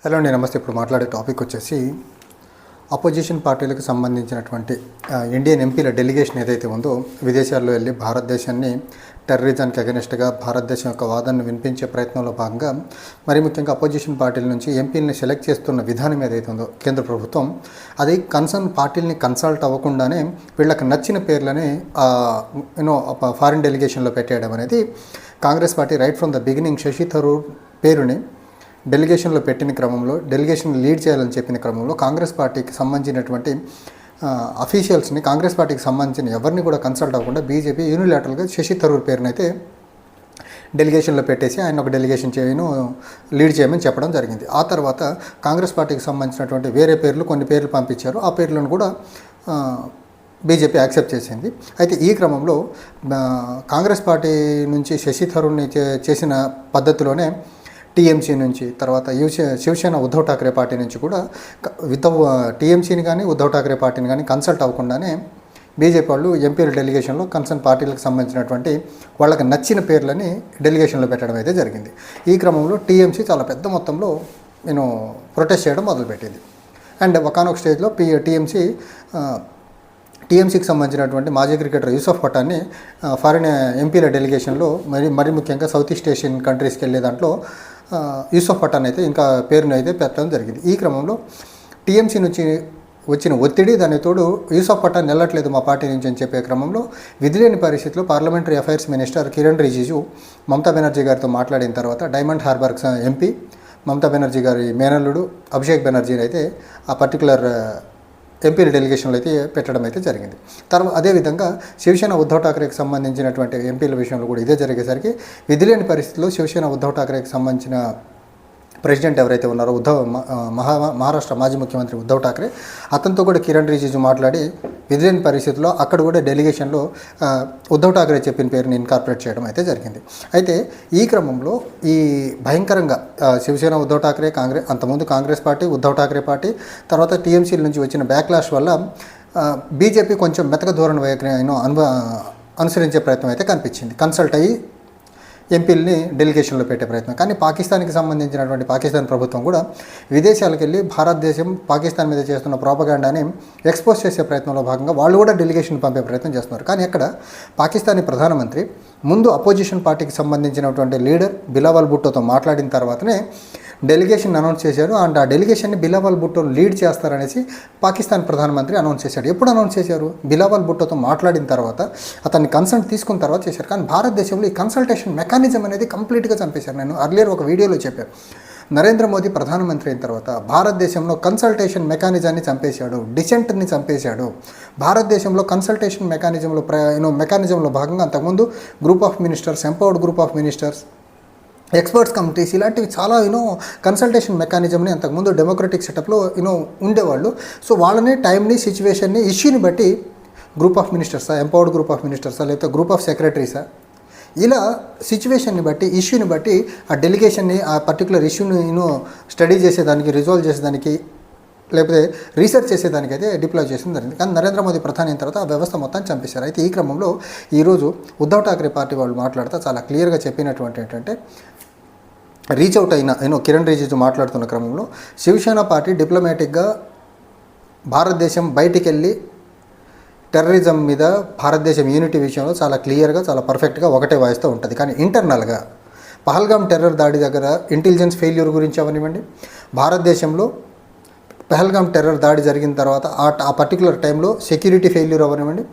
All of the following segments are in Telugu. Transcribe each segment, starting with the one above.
హలో అండి, నమస్తే. ఇప్పుడు మాట్లాడే టాపిక్ వచ్చేసి అపోజిషన్ పార్టీలకు సంబంధించినటువంటి ఇండియన్ ఎంపీల డెలిగేషన్ ఏదైతే ఉందో విదేశాల్లో వెళ్ళి భారతదేశాన్ని టెర్రరిజానికి అగెనిస్ట్గా భారతదేశం యొక్క వాదనను వినిపించే ప్రయత్నంలో భాగంగా మరి ముఖ్యంగా అపోజిషన్ పార్టీల నుంచి ఎంపీలని సెలెక్ట్ చేస్తున్న విధానం ఏదైతే ఉందో కేంద్ర ప్రభుత్వం అది కన్సర్న్ పార్టీలని కన్సల్ట్ అవ్వకుండానే వీళ్ళకి నచ్చిన పేర్లని ఫారిన్ డెలిగేషన్లో పెట్టేయడం అనేది Congress party right from the beginning Shashi Tharoor పేరుని డెలిగేషన్లో పెట్టిన క్రమంలో డెలిగేషన్ లీడ్ చేయాలని చెప్పిన క్రమంలో కాంగ్రెస్ పార్టీకి సంబంధించినటువంటి అఫీషియల్స్ని కాంగ్రెస్ పార్టీకి సంబంధించిన ఎవరిని కూడా కన్సల్ట్ అవ్వకుండా బీజేపీ యూనిలాటరల్గా శశి థరూర్ పేరునైతే డెలిగేషన్లో పెట్టేసి ఆయన ఒక డెలిగేషన్ లీడ్ చేయమని చెప్పడం జరిగింది. ఆ తర్వాత కాంగ్రెస్ పార్టీకి సంబంధించినటువంటి వేరే కొన్ని పేర్లు పంపించారు. ఆ పేర్లను కూడా బీజేపీ యాక్సెప్ట్ చేసింది. అయితే ఈ క్రమంలో కాంగ్రెస్ పార్టీ నుంచి శశి థరూర్ని చేసిన పద్ధతిలోనే టీఎంసీ నుంచి తర్వాత శివసేన ఉద్ధవ్ ఠాక్రే పార్టీ నుంచి కూడా టీఎంసీని కానీ ఉద్ధవ్ ఠాక్రే పార్టీని కానీ కన్సల్ట్ అవ్వకుండానే బీజేపీ వాళ్ళు ఎంపీల డెలిగేషన్లో కన్సర్న్ పార్టీలకు సంబంధించినటువంటి వాళ్ళకి నచ్చిన పేర్లని డెలిగేషన్లో పెట్టడం అయితే జరిగింది. ఈ క్రమంలో టీఎంసీ చాలా పెద్ద మొత్తంలో ప్రొటెస్ట్ చేయడం మొదలుపెట్టింది. అండ్ ఒకానొక స్టేజ్లో టీఎంసీకి సంబంధించినటువంటి మాజీ క్రికెటర్ యూసఫ్ పఠాన్ని ఫారిన్ ఎంపీల డెలిగేషన్లో మరి ముఖ్యంగా సౌత్ ఈస్ట్ ఏషియన్ కంట్రీస్కి వెళ్ళే దాంట్లో యూసఫ్ పఠాన్ అయితే ఇంకా పేరును అయితే పెట్టడం జరిగింది. ఈ క్రమంలో టీఎంసీ నుంచి వచ్చిన ఒత్తిడి దాని తోడు యూసఫ్ పఠాన్ వెళ్ళట్లేదు మా పార్టీ నుంచి అని చెప్పే క్రమంలో విధిలేని పరిస్థితిలో parliamentary affairs minister Kiran Rijiju Mamata Banerjee గారితో మాట్లాడిన తర్వాత diamond harbour MP Mamata Banerjee గారి మేనల్లుడు అభిషేక్ బెనర్జీని అయితే ఆ పర్టికులర్ ఎంపీల డెలిగేషన్లో అయితే పెట్టడం అయితే జరిగింది. తర్వాత అదేవిధంగా శివసేన ఉద్ధవ్ ఠాక్రేకి సంబంధించినటువంటి ఎంపీల విషయంలో కూడా ఇదే జరిగేసరికి విధిలేని పరిస్థితిలో శివసేన ఉద్ధవ్ ఠాక్రేకి సంబంధించిన ప్రెసిడెంట్ ఎవరైతే ఉన్నారో మహారాష్ట్ర మాజీ ముఖ్యమంత్రి ఉద్ధవ్ ఠాక్రే అతనితో కూడా కిరణ్ రిజిజు మాట్లాడి విధిలేని పరిస్థితుల్లో అక్కడ కూడా డెలిగేషన్లో ఉద్ధవ్ ఠాక్రే చెప్పిన పేరుని ఇన్కార్పొరేట్ చేయడం అయితే జరిగింది. అయితే ఈ క్రమంలో ఈ భయంకరంగా శివసేన ఉద్ధవ్ ఠాక్రే అంతకుముందు కాంగ్రెస్ పార్టీ ఉద్ధవ్ ఠాక్రే పార్టీ తర్వాత టీఎంసీల నుంచి వచ్చిన బ్యాక్లాష్ వల్ల బీజేపీ కొంచెం మెతక ధోరణి అనుసరించే ప్రయత్నం అయితే కనిపించింది. కన్సల్ట్ అయ్యి ఎంపీలని డెలిగేషన్లో పెట్టే ప్రయత్నం. కానీ పాకిస్తాన్కి సంబంధించినటువంటి పాకిస్తాన్ ప్రభుత్వం కూడా విదేశాలకు వెళ్ళి భారతదేశం పాకిస్తాన్ మీద చేస్తున్న ప్రోపగాండాని ఎక్స్పోజ్ చేసే ప్రయత్నంలో భాగంగా వాళ్ళు కూడా డెలిగేషన్ పంపే ప్రయత్నం చేస్తున్నారు. కానీ అక్కడ పాకిస్తానీ ప్రధానమంత్రి ముందు అపోజిషన్ పార్టీకి సంబంధించినటువంటి లీడర్ బిలావల్ భుట్టోతో మాట్లాడిన తర్వాతనే డెలిగేషన్ అనౌన్స్ చేశారు. అండ్ ఆ డెలిగేషన్ని బిలావల్ భుట్టో లీడ్ చేస్తారనేసి పాకిస్తాన్ ప్రధానమంత్రి అనౌన్స్ చేశాడు. ఎప్పుడు అనౌన్స్ చేశారు? బిలావల్ భుట్టోతో మాట్లాడిన తర్వాత అతన్ని కన్సల్ట్ తీసుకున్న తర్వాత చేశారు. కానీ భారతదేశంలో ఈ కన్సల్టేషన్ మెకానిజం అనేది కంప్లీట్గా చంపేశారు. నేను అర్లియర్ ఒక వీడియోలో చెప్పాను. నరేంద్ర మోదీ ప్రధానమంత్రి అయిన తర్వాత భారతదేశంలో కన్సల్టేషన్ మెకానిజాన్ని చంపేశాడు, డిసెంట్ని చంపేశాడు. భారతదేశంలో కన్సల్టేషన్ మెకానిజంలో భాగంగా అంతకుముందు group of ministers, empowered group of ministers, experts committees ఇలాంటివి చాలా కన్సల్టేషన్ మెకానిజంని అంతకుముందు డెమోక్రటిక్ సెటప్లో ఉండేవాళ్ళు. సో వాళ్ళని టైంని సిచ్యువేషన్ని ఇష్యూని బట్టి గ్రూప్ ఆఫ్ మినిస్టర్సా, ఎంపవర్డ్ గ్రూప్ ఆఫ్ మినిస్టర్సా, లేకపోతే గ్రూప్ ఆఫ్ సెక్రటరీసా, ఇలా సిచ్యువేషన్ని బట్టి ఇష్యూని బట్టి ఆ డెలిగేషన్ని ఆ పర్టికులర్ ఇష్యూని స్టడీ చేసేదానికి, రిజాల్వ్ చేసేదానికి లేకపోతే రీసెర్చ్ చేసేదానికి అయితే డిప్లాయ్ చేసింది జరిగింది. కానీ నరేంద్ర మోదీ ప్రధాని అయిన తర్వాత ఆ వ్యవస్థ మొత్తం చంపేశారు. అయితే ఈ క్రమంలో ఈరోజు ఉద్ధవ్ ఠాక్రే పార్టీ వాళ్ళు మాట్లాడుతూ చాలా క్లియర్గా చెప్పినటువంటి ఏంటంటే రీచ్ అవుట్ అయిన కిరణ్ రిజిజు మాట్లాడుతున్న క్రమంలో శివసేన పార్టీ డిప్లొమాటిక్గా భారతదేశం బయటికి వెళ్ళి టెర్రరిజం మీద భారతదేశం యూనిటీ విషయంలో చాలా క్లియర్గా చాలా పర్ఫెక్ట్గా ఒకటే వాయిస్తూ ఉంటుంది. కానీ ఇంటర్నల్గా పహల్గామ్ టెర్రర్ దాడి దగ్గర ఇంటెలిజెన్స్ ఫెయిల్యూర్ గురించి అవనివ్వండి, భారతదేశంలో పహల్గామ్ టెర్రర్ దాడి జరిగిన తర్వాత ఆ పర్టికులర్ టైంలో సెక్యూరిటీ ఫెయిల్యూర్ అవనివ్వండి,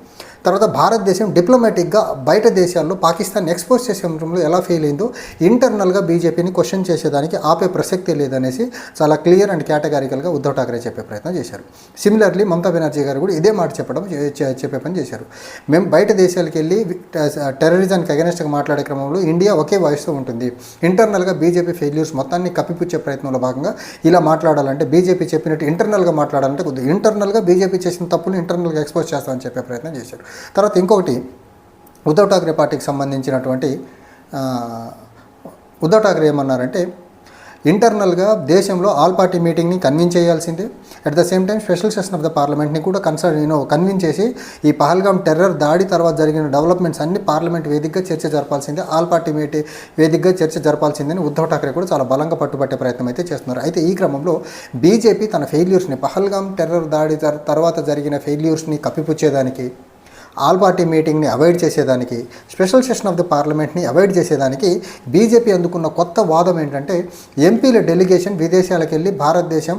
తర్వాత భారతదేశం డిప్లొమాటిక్గా బయట దేశాల్లో పాకిస్తాన్ ఎక్స్పోజ్ చేసే అంశంలో ఎలా ఫెయిల్ అయిందో ఇంటర్నల్గా బీజేపీని క్వశ్చన్ చేసేదానికి ఆపే ప్రసక్తి లేదనేసి చాలా క్లియర్ అండ్ కేటగారికల్గా ఉద్ధవ్ ఠాక్రే చెప్పే ప్రయత్నం చేశారు. సిమిలర్లీ మమతా బెనర్జీ గారు కూడా ఇదే మాట చెప్పే పని చేశారు. మేము బయట దేశాలకు వెళ్ళి టెర్రరిజానికి అగెనిస్ట్గా మాట్లాడే క్రమంలో ఇండియా ఒకే వాయిస్తో ఉంటుంది. ఇంటర్నల్గా బీజేపీ ఫెయిల్యూర్స్ మొత్తాన్ని కప్పిపుచ్చే ప్రయత్నంలో భాగంగా ఇలా మాట్లాడాలంటే బీజేపీ చెప్పినట్టు ఇంటర్నల్గా మాట్లాడాలంటే కొద్దిగా ఇంటర్నల్గా బీజేపీ చేసిన తప్పులు ఇంటర్నల్గా ఎక్స్పోజ్ చేస్తామని చెప్పే ప్రయత్నం చేశారు. తర్వాత ఇంకొకటి ఉద్ధవ్ ఠాక్రే పార్టీకి సంబంధించినటువంటి ఉద్ధవ్ ఠాక్రే ఏమన్నారంటే ఇంటర్నల్గా దేశంలో ఆల్ పార్టీ మీటింగ్ని కన్వీన్ చేయాల్సిందే. At the same time special session of the పార్లమెంట్ని కూడా కన్వీన్ చేసి ఈ పహల్గామ్ టెర్రర్ దాడి తర్వాత జరిగిన డెవలప్మెంట్స్ అన్ని పార్లమెంట్ వేదికగా చర్చ జరపాల్సిందే, ఆల్ పార్టీ వేదికగా చర్చ జరపాల్సిందని ఉద్ధవ్ ఠాక్రే కూడా చాలా బలంగా పట్టుబట్టే ప్రయత్నం అయితే చేస్తున్నారు. అయితే ఈ క్రమంలో బీజేపీ తన ఫెయిల్యూర్స్ని, పహల్గామ్ టెర్రర్ దాడి తర్వాత జరిగిన ఫెయిల్యూర్స్ని కప్పిపుచ్చేదానికి, ఆల్ పార్టీ మీటింగ్ని అవాయిడ్ చేసేదానికి, స్పెషల్ సెషన్ ఆఫ్ ది పార్లమెంట్ని అవాయిడ్ చేసేదానికి బీజేపీ అందుకున్న కొత్త వాదం ఏంటంటే ఎంపీల డెలిగేషన్ విదేశాలకు వెళ్ళి భారతదేశం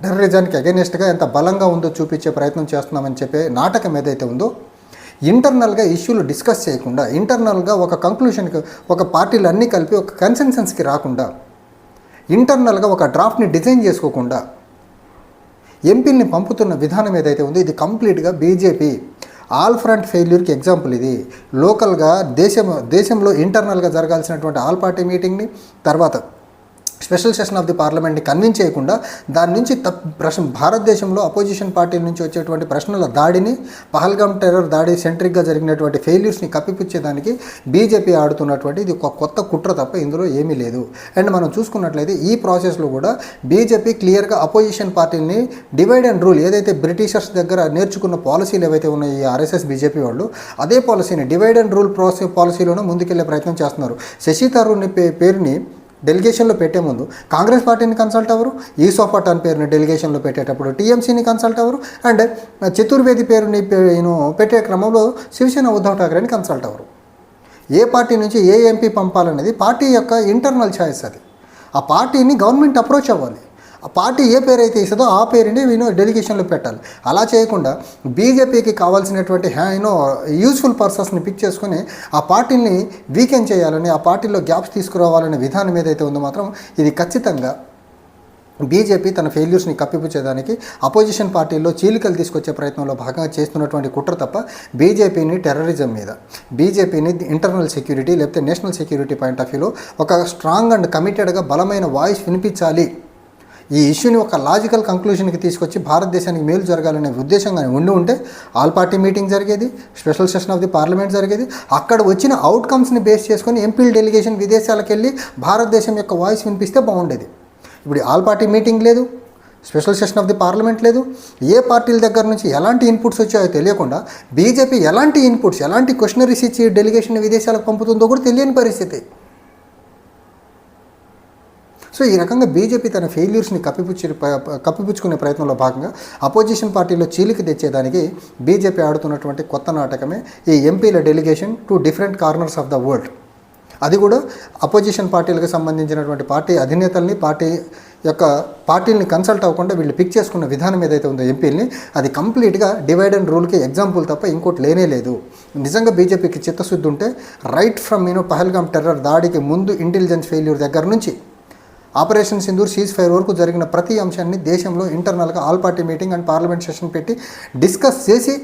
టెర్రరిజానికి అగెనిస్ట్గా ఎంత బలంగా ఉందో చూపించే ప్రయత్నం చేస్తున్నామని చెప్పే నాటకం ఏదైతే ఉందో, ఇంటర్నల్గా ఇష్యూలు డిస్కస్ చేయకుండా, ఇంటర్నల్గా ఒక కంక్లూషన్కి, ఒక పార్టీలు అన్నీ కలిపి ఒక కన్సెన్సన్స్కి రాకుండా, ఇంటర్నల్గా ఒక డ్రాఫ్ట్ని డిజైన్ చేసుకోకుండా ఎంపీల్ని పంపుతున్న విధానం ఏదైతే ఉందో ఇది కంప్లీట్గా బీజేపీ ఆల్ ఫ్రంట్ ఫెయిల్యూర్కి ఎగ్జాంపుల్. ఇది లోకల్గా దేశంలో ఇంటర్నల్గా జరగాల్సినటువంటి ఆల్ పార్టీ మీటింగ్ని, తర్వాత స్పెషల్ సెషన్ ఆఫ్ ది పార్లమెంట్ని కన్విన్స్ చేయకుండా దాని నుంచి భారతదేశంలో అపోజిషన్ పార్టీల నుంచి వచ్చేటువంటి ప్రశ్నల దాడిని, పహల్గామ్ టెర్రర్ దాడి సెంట్రిక్గా జరిగినటువంటి ఫెయిల్యూర్స్ని కప్పిపుచ్చేదానికి బీజేపీ ఆడుతున్నటువంటి ఇది ఒక కొత్త కుట్ర తప్ప ఇందులో ఏమీ లేదు. అండ్ మనం చూసుకున్నట్లయితే ఈ ప్రాసెస్లో కూడా బీజేపీ క్లియర్గా అపోజిషన్ పార్టీని డివైడ్ అండ్ రూల్, ఏదైతే బ్రిటిషర్స్ దగ్గర నేర్చుకున్న పాలసీలు ఏవైతే ఉన్నాయో ఈ ఆర్ఎస్ఎస్ బీజేపీ వాళ్ళు, అదే పాలసీని డివైడ్ అండ్ రూల్ పాలసీలోనే ముందుకెళ్లే ప్రయత్నం చేస్తున్నారు. శశి థరూర్ పేరుని డెలిగేషన్లో పెట్టే ముందు కాంగ్రెస్ పార్టీని కన్సల్ట్ అవ్వరు, యూసుఫ్ పఠాన్ పేరుని డెలిగేషన్లో పెట్టేటప్పుడు టీఎంసీని కన్సల్ట్ అవ్వరు, అండ్ చతుర్వేది పేరుని పెట్టే క్రమంలో శివసేన ఉద్ధవ్ ఠాక్రేని కన్సల్ట్ అవ్వరు. ఏ పార్టీ నుంచి ఏ ఎంపీ పంపాలనేది పార్టీ యొక్క ఇంటర్నల్ ఛాయిస్. అది ఆ పార్టీని గవర్నమెంట్ అప్రోచ్ అవ్వాలి. ఆ పార్టీ ఏ పేరు అయితే ఇస్తుందో ఆ పేరుని డెలిగేషన్లో పెట్టాలి. అలా చేయకుండా బీజేపీకి కావాల్సినటువంటి యూజ్ఫుల్ పర్సన్స్ని పిక్ చేసుకుని ఆ పార్టీని వీకెండ్ చేయాలని, ఆ పార్టీలో గ్యాప్స్ తీసుకురావాలనే విధానం ఏదైతే ఉందో మాత్రం ఇది ఖచ్చితంగా బీజేపీ తన ఫెయిల్యూర్స్ని కప్పిపుచ్చేదానికి అపోజిషన్ పార్టీల్లో చీలికలు తీసుకొచ్చే ప్రయత్నంలో భాగంగా చేస్తున్నటువంటి కుట్ర తప్ప బీజేపీని టెర్రరిజం మీద, బీజేపీని ఇంటర్నల్ సెక్యూరిటీ లేకపోతే నేషనల్ సెక్యూరిటీ పాయింట్ ఆఫ్ వ్యూలో ఒక స్ట్రాంగ్ అండ్ కమిటెడ్గా బలమైన వాయిస్ వినిపించాలి, ఈ ఇష్యూని ఒక లాజికల్ కంక్లూషన్కి తీసుకొచ్చి భారతదేశానికి మేలు జరగాలనే ఉద్దేశంగా ఉంటే ఆల్ పార్టీ మీటింగ్ జరిగేది, special session of the parliament జరిగేది. అక్కడ వచ్చిన అవుట్కమ్స్ని బేస్ చేసుకొని ఎంపీల డెలిగేషన్ విదేశాలకు వెళ్ళి భారతదేశం యొక్క వాయిస్ వినిపిస్తే బాగుండేది. ఇప్పుడు ఆల్ పార్టీ మీటింగ్ లేదు, special session of the parliament లేదు, ఏ పార్టీల దగ్గర నుంచి ఎలాంటి ఇన్పుట్స్ వచ్చాయో తెలియకుండా బీజేపీ ఎలాంటి ఇన్పుట్స్, ఎలాంటి క్వశ్చనరీస్ ఇచ్చి డెలిగేషన్ విదేశాలకు పంపుతుందో కూడా తెలియని పరిస్థితి. సో ఈ రకంగా బీజేపీ తన ఫెయిల్యూర్స్ని కప్పిపుచ్చుకునే ప్రయత్నంలో భాగంగా అపోజిషన్ పార్టీలో చీలిక తెచ్చేదానికి బీజేపీ ఆడుతున్నటువంటి కొత్త నాటకమే ఈ ఎంపీల delegation to different corners of the world. అది కూడా అపోజిషన్ పార్టీలకు సంబంధించినటువంటి పార్టీ అధినేతల్ని, పార్టీలని కన్సల్ట్ అవ్వకుండా వీళ్ళు పిక్ చేసుకున్న విధానం ఏదైతే ఉందో ఎంపీలని, అది కంప్లీట్గా డివైడ్ అండ్ రూల్కి ఎగ్జాంపుల్ తప్ప ఇంకోటి లేనే లేదు. నిజంగా బీజేపీకి చిత్తశుద్ధి ఉంటే రైట్ ఫ్రమ్ పహల్గామ్ టెర్రర్ దాడికి ముందు ఇంటెలిజెన్స్ ఫెయిల్యూర్ దగ్గర నుంచి ఆపరేషన్ సింధూర్ సీజ్ ఫైర్ వరకు జరిగిన ప్రతి అంశాన్ని దేశంలో ఇంటర్నల్గా all party meeting and parliament session పెట్టి డిస్కస్ చేసి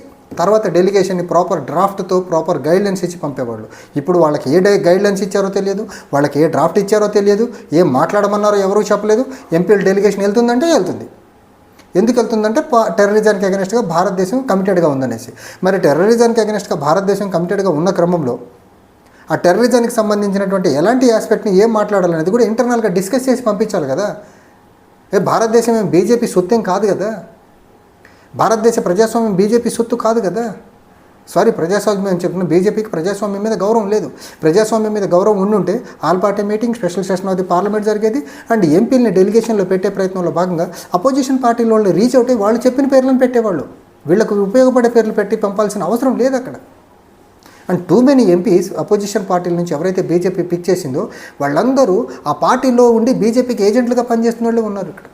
తర్వాత డెలిగేషన్ని ప్రాపర్ డ్రాఫ్ట్తో ప్రాపర్ గైడ్లైన్స్ ఇచ్చి పంపేవాళ్ళు. ఇప్పుడు వాళ్ళకి ఏ గైడ్లైన్స్ ఇచ్చారో తెలియదు, వాళ్ళకి ఏ డ్రాఫ్ట్ ఇచ్చారో తెలియదు, ఏం మాట్లాడమన్నారో ఎవరూ చెప్పలేదు. ఎంపీల డెలిగేషన్ వెళ్తుందంటే వెళ్తుంది. ఎందుకు వెళ్తుందంటే టెర్రరిజానికి అగెనిస్ట్గా భారతదేశం కమిటెడ్గా ఉందనేసి. మరి టెర్రరిజానికి అగెనిస్ట్గా భారతదేశం కమిటెడ్గా ఉన్న క్రమంలో ఆ టెర్రరిజానికి సంబంధించినటువంటి ఎలాంటి ఆస్పెక్ట్ని ఏం మాట్లాడాలనేది కూడా ఇంటర్నల్గా డిస్కస్ చేసి పంపించాలి కదా. భారతదేశం ఏం బీజేపీ సొత్తేం కాదు కదా, భారతదేశ ప్రజాస్వామ్యం బీజేపీ సొత్తు కాదు కదా. ప్రజాస్వామ్యం అని చెప్తున్నా, బీజేపీకి ప్రజాస్వామ్యం మీద గౌరవం లేదు. ప్రజాస్వామ్యం మీద గౌరవం ఉండుంటే all party meeting, special session of the parliament జరిగేది అండ్ ఎంపీలని డెలిగేషన్లో పెట్టే ప్రయత్నంలో భాగంగా అపోజిషన్ పార్టీల వాళ్ళు రీచ్ అవుతే వాళ్ళు చెప్పిన పేర్లను పెట్టేవాళ్ళు. వీళ్ళకు ఉపయోగపడే పేర్లు పెట్టి పంపాల్సిన అవసరం లేదు అక్కడ. And too many MPs opposition పార్టీల నుంచి ఎవరైతే బీజేపీ పిక్ చేసిందో వాళ్ళందరూ ఆ పార్టీలో ఉండి బీజేపీకి ఏజెంట్లుగా పనిచేస్తున్న వాళ్ళే ఉన్నారు ఇక్కడ.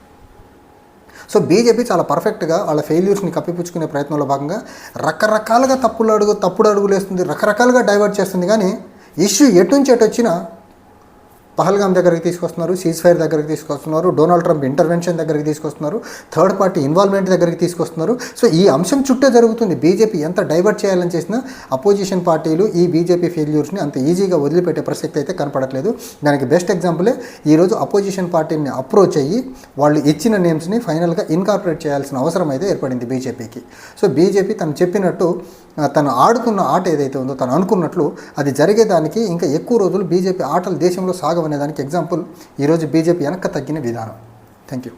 సో బీజేపీ చాలా పర్ఫెక్ట్గా వాళ్ళ ఫెయిల్యూర్స్ని కప్పిపుచ్చుకునే ప్రయత్నంలో భాగంగా రకరకాలుగా తప్పుడు అడుగులు వేస్తుంది, రకరకాలుగా డైవర్ట్ చేస్తుంది. కానీ ఇష్యూ ఎటు నుంచి ఎటు వచ్చినా పహల్గామ్ దగ్గరికి తీసుకొస్తున్నారు, సీజ్ ఫైర్ దగ్గరికి తీసుకొస్తున్నారు, డొనాల్డ్ ట్రంప్ ఇంటర్వెన్షన్ దగ్గరికి తీసుకొస్తున్నారు, థర్డ్ పార్టీ ఇన్వాల్వ్మెంట్ దగ్గరికి తీసుకొస్తున్నారు. సో ఈ అంశం చుట్టే జరుగుతుంది. బీజేపీ ఎంత డైవర్ట్ చేయాలని చేసినా అపోజిషన్ పార్టీలు ఈ బీజేపీ ఫెయిల్యూర్స్ని అంత ఈజీగా వదిలిపెట్టే ప్రసక్తి అయితే కనపడట్లేదు. దానికి బెస్ట్ ఎగ్జాంపులే ఈరోజు అపోజిషన్ పార్టీని అప్రోచ్ అయ్యి వాళ్ళు ఇచ్చిన నేమ్స్ని ఫైనల్గా ఇన్కార్పొరేట్ చేయాల్సిన అవసరం అయితే ఏర్పడింది బీజేపీకి. సో బీజేపీ తను చెప్పినట్టు తను ఆడుతున్న ఆట ఏదైతే ఉందో తను అనుకున్నట్లు అది జరిగేదానికి ఇంకా ఎక్కువ రోజులు బీజేపీ ఆటలు దేశంలో సాగవు. జరగవు అనే దానికి ఎగ్జాంపుల్ ఈరోజు బీజేపీ వెనక్కి తగ్గిన విధానం. Thank you.